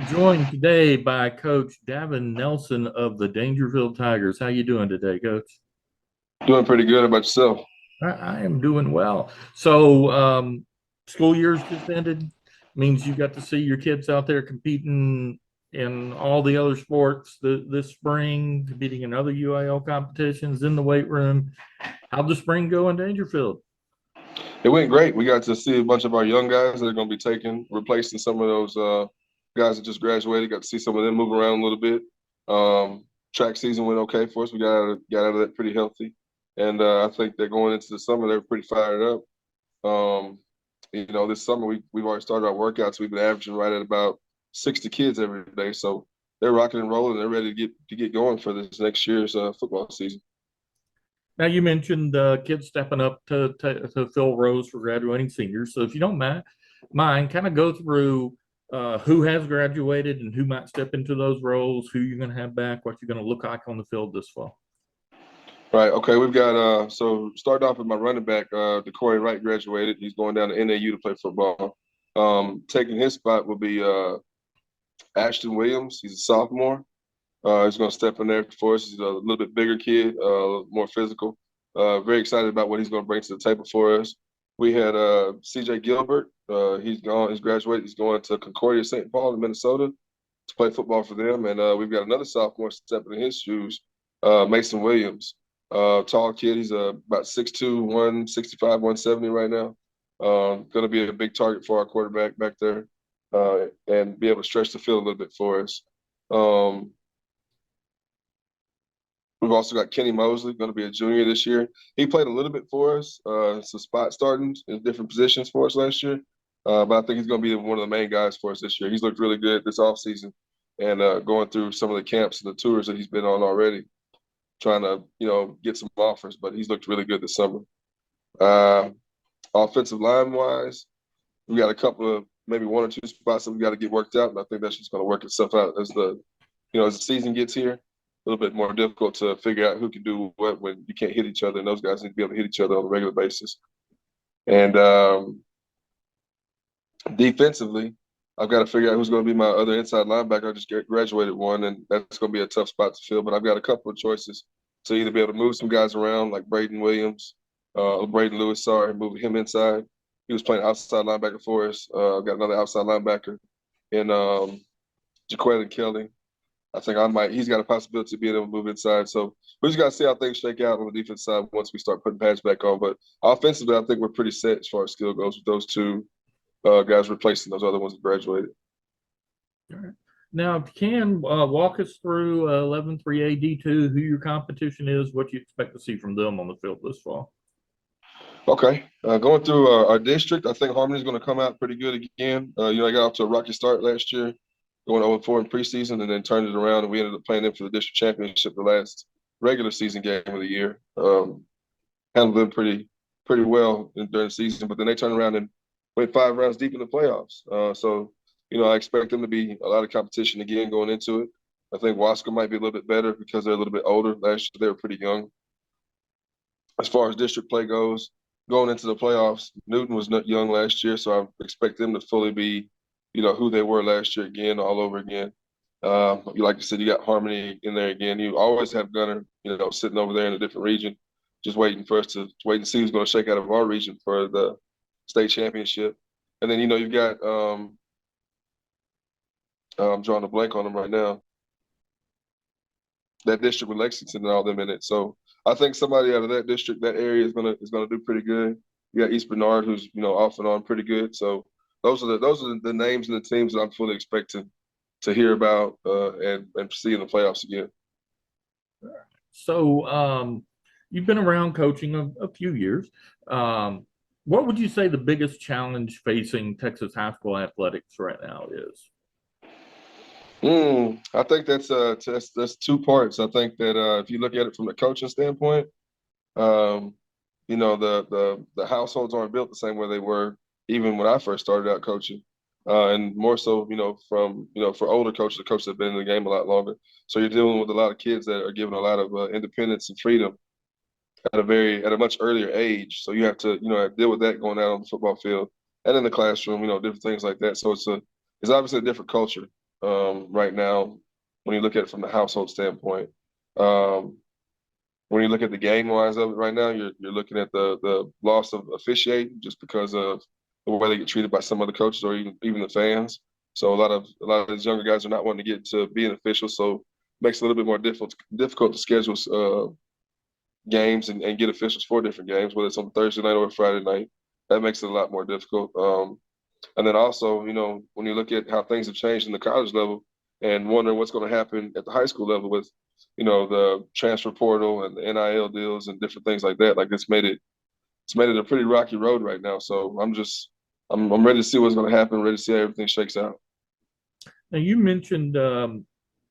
Joined today by Coach Davin Nelson of the Daingerfield Tigers. How you doing today, Coach? Doing pretty good about yourself. I am doing well. So, school year's just ended. Means you got to see your kids out there competing in all the other sports this spring, competing in other UIL competitions in the weight room. How'd the spring go in Dangerfield? It went great. We got to see a bunch of our young guys that are going to be replacing some of those guys that just graduated. Got to see some of them move around a little bit. Track season went okay for us. We got out of that pretty healthy, and I think that going into the summer they're pretty fired up. This summer we've already started our workouts. We've been averaging right at about 60 kids every day, so they're rocking and rolling. They're ready to get going for this next year's football season. Now you mentioned kids stepping up to fill roles for graduating seniors. So if you don't mind, kind of go through who has graduated and who might step into those roles, who you're going to have back, what you're going to look like on the field this fall. Right. Okay. We've got so starting off with my running back, Corey Wright graduated. He's going down to NAU to play football. Taking his spot will be Ashton Williams. He's a sophomore. He's going to step in there for us. He's a little bit bigger kid, more physical. Very excited about what he's going to bring to the table for us. We had CJ Gilbert. He's gone. He's graduated. He's going to Concordia St. Paul in Minnesota to play football for them. And we've got another sophomore stepping in his shoes, Mason Williams. Tall kid. He's about 6'2", 165, 170 right now. Going to be a big target for our quarterback back there, and be able to stretch the field a little bit for us. Um, We've also got Kenny Mosley, going to be a junior this year. He played a little bit for us, some spot starting in different positions for us last year. But I think he's going to be one of the main guys for us this year. He's looked really good this offseason and going through some of the camps and the tours that he's been on already, trying to, get some offers. But he's looked really good this summer. Uh, Offensive line-wise, we got a couple of maybe one or two spots that we got to get worked out. And I think that's just going to work itself out as the season gets here. A little bit more difficult to figure out who can do what when you can't hit each other, and those guys need to be able to hit each other on a regular basis. And defensively, I've got to figure out who's going to be my other inside linebacker. I just graduated one, and that's going to be a tough spot to fill. But I've got a couple of choices to either be able to move some guys around, like Braden Lewis, moving him inside. He was playing outside linebacker for us. I've got another outside linebacker in Jaquelin Kelly. I think he's got a possibility of being able to move inside. So we just got to see how things shake out on the defense side once we start putting pads back on. But offensively, I think we're pretty set as far as skill goes with those two guys replacing those other ones that graduated. All right. Now, if you can walk us through 11-3A D2, who your competition is, what you expect to see from them on the field this fall. Okay. Going through our district, I think Harmony's going to come out pretty good again. I got off to a rocky start last year, going 0-4 in preseason, and then turned it around, and we ended up playing them for the district championship the last regular season game of the year. Handled them pretty well during the season, but then they turned around and went 5 rounds deep in the playoffs. I expect them to be a lot of competition again going into it. I think Wasco might be a little bit better because they're a little bit older. Last year they were pretty young. As far as district play goes, going into the playoffs, Newton was not young last year, so I expect them to fully be, who they were last year again, all over again. Like you said, you got Harmony in there again. You always have Gunner, sitting over there in a different region, just waiting for us to wait and see who's going to shake out of our region for the state championship. And then, you've got I'm drawing a blank on them right now. That district with Lexington and all them in it. So I think somebody out of that district, that area is gonna do pretty good. You got East Bernard, who's off and on pretty good. So those are the names and the teams that I'm fully expecting to hear about and see in the playoffs again. So you've been around coaching a few years. What would you say the biggest challenge facing Texas high school athletics right now is? I think that's 2 parts. I think that if you look at it from the coaching standpoint, um, the households aren't built the same way they were even when I first started out coaching, and more so, for older coaches, the coaches that have been in the game a lot longer. So you're dealing with a lot of kids that are given a lot of independence and freedom at a much earlier age. So you have to deal with that going out on the football field and in the classroom, different things like that. So it's obviously a different culture. right now when you look at it from the household standpoint. Um, when you look at the game wise of it right now, you're looking at the loss of officiating just because of the way they get treated by some other coaches or even the fans. So a lot of these younger guys are not wanting to get to be an official, so it makes it a little bit more difficult to schedule games and get officials for different games, whether it's on Thursday night or Friday night. That makes it a lot more difficult. And then also, when you look at how things have changed in the college level and wondering what's going to happen at the high school level with, the transfer portal and the NIL deals and different things like that, like it's made it a pretty rocky road right now. So I'm ready to see what's going to happen, ready to see how everything shakes out. Now you mentioned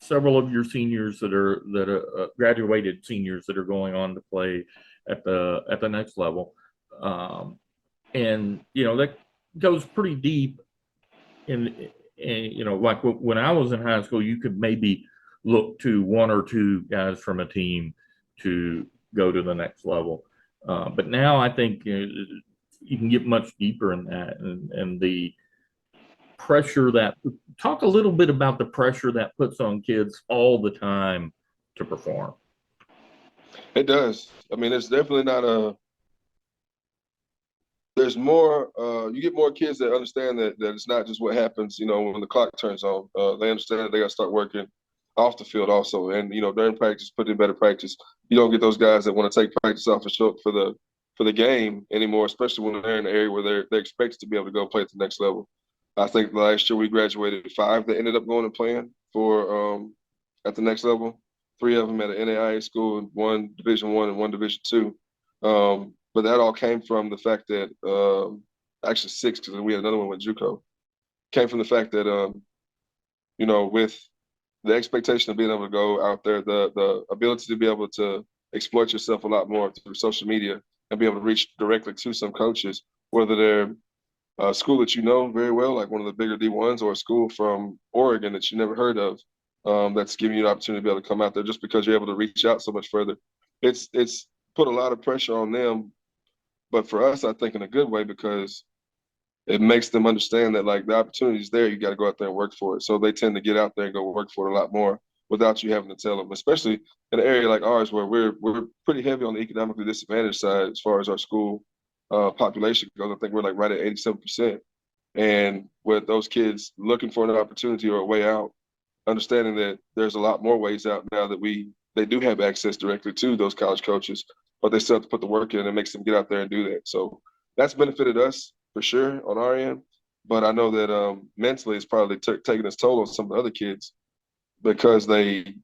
several of your seniors that are graduated seniors that are going on to play at the next level, and that goes pretty deep. In like when I was in high school, you could maybe look to one or two guys from a team to go to the next level, but now I think you can get much deeper in that, and the pressure that talk a little bit about the pressure that puts on kids all the time to perform. It does. I mean, it's definitely not a. There's more. You get more kids that understand that it's not just what happens. When the clock turns on, they understand that they got to start working off the field also, and during practice, put in better practice. You don't get those guys that want to take practice off and show up for the game anymore, especially when they're in an area where they're expected to be able to go play at the next level. I think last year we graduated 5 that ended up going and playing for at the next level. 3 of them at an NAIA school, and 1 Division I and 1 Division II. But that all came from the fact that actually 6, because we had another one with JUCO. Came from the fact that with the expectation of being able to go out there, the ability to be able to exploit yourself a lot more through social media and be able to reach directly to some coaches, whether they're a school that you know very well, like one of the bigger D1s, or a school from Oregon that you never heard of, that's giving you an opportunity to be able to come out there just because you're able to reach out so much further. It's put a lot of pressure on them, but for us, I think in a good way, because it makes them understand that like the opportunity is there, you got to go out there and work for it. So they tend to get out there and go work for it a lot more without you having to tell them, especially in an area like ours where we're pretty heavy on the economically disadvantaged side as far as our school population goes. I think we're like right at 87%. And with those kids looking for an opportunity or a way out, understanding that there's a lot more ways out now that they do have access directly to those college coaches, but they still have to put the work in, and makes them get out there and do that. So that's benefited us for sure on our end. But I know that mentally it's probably taking its toll on some of the other kids, because when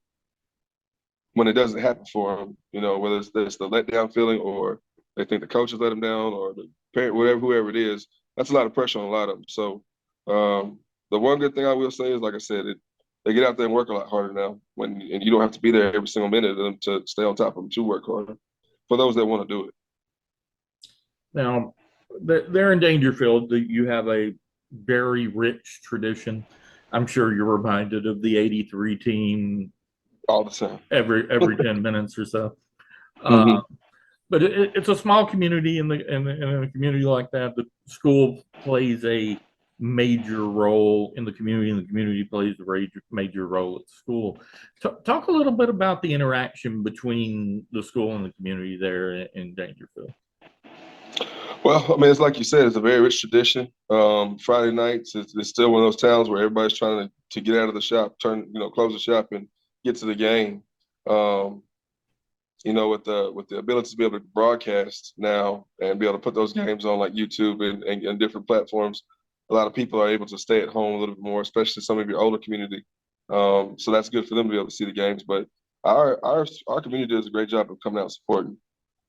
it doesn't happen for them, whether it's the letdown feeling, or they think the coaches let them down, or the parent, whoever it is, that's a lot of pressure on a lot of them. So the one good thing I will say is, like I said, they get out there and work a lot harder now, and you don't have to be there every single minute of them to stay on top of them, to work harder, for those that want to do it. Now, there in Daingerfield, you have a very rich tradition. I'm sure you're reminded of the '83 team all the time, every 10 minutes or so. Mm-hmm. But it's a small community, in a community like that, the school plays a major role in the community, and the community plays a major role at school. Talk a little bit about the interaction between the school and the community there in Daingerfield. Well, I mean, it's like you said, it's a very rich tradition. Friday nights it's still one of those towns where everybody's trying to get out of the shop, close the shop and get to the game. With the ability to be able to broadcast now and be able to put those games on like YouTube and different platforms, a lot of people are able to stay at home a little bit more, especially some of your older community. So that's good for them to be able to see the games. But our community does a great job of coming out and supporting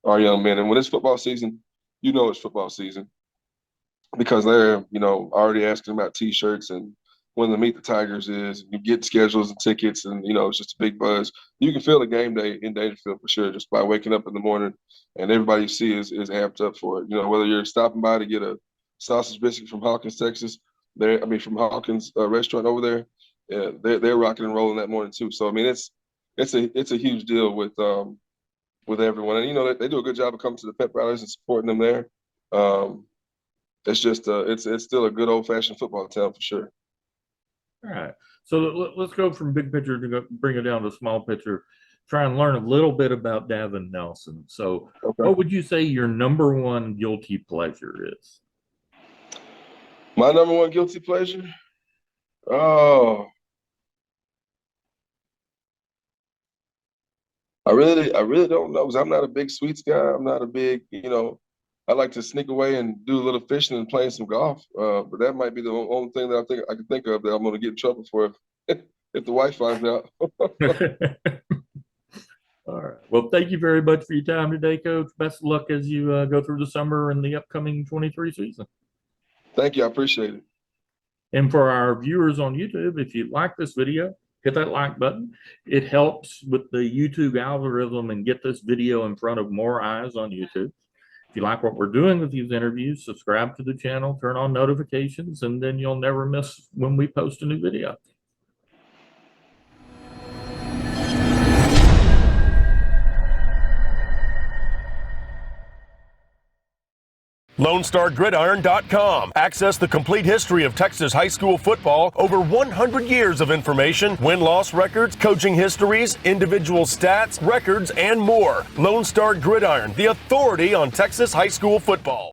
our young men. And when it's football season, it's football season, because they're already asking about T-shirts and when the Meet the Tigers is. You get schedules and tickets, and it's just a big buzz. You can feel the game day in Daingerfield for sure, just by waking up in the morning, and everybody you see is amped up for it. Whether you're stopping by to get a sausage biscuit from Hawkins, Texas, from Hawkins restaurant over there, yeah, they're rocking and rolling that morning too. So I mean, it's a huge deal with everyone, and they do a good job of coming to the pep rallies and supporting them there. It's just it's still a good old fashioned football town for sure. All right. So let's go from big picture to bring it down to small picture. Try and learn a little bit about Davin Nelson. So, Okay. what would you say your number one guilty pleasure is? My number one guilty pleasure? Oh, I really don't know because I'm not a big sweets guy. I'm not a big, I like to sneak away and do a little fishing and playing some golf. But that might be the only thing that I can think of that I'm going to get in trouble for if the wife finds out. All right. Well, thank you very much for your time today, Coach. Best of luck as you go through the summer and the upcoming 23 season. Thank you. I appreciate it. And for our viewers on YouTube, if you like this video, hit that like button. It helps with the YouTube algorithm and get this video in front of more eyes on YouTube. If you like what we're doing with these interviews, subscribe to the channel, turn on notifications, and then you'll never miss when we post a new video. LoneStarGridiron.com. Access the complete history of Texas high school football, over 100 years of information, win-loss records, coaching histories, individual stats, records, and more. Lone Star Gridiron, the authority on Texas high school football.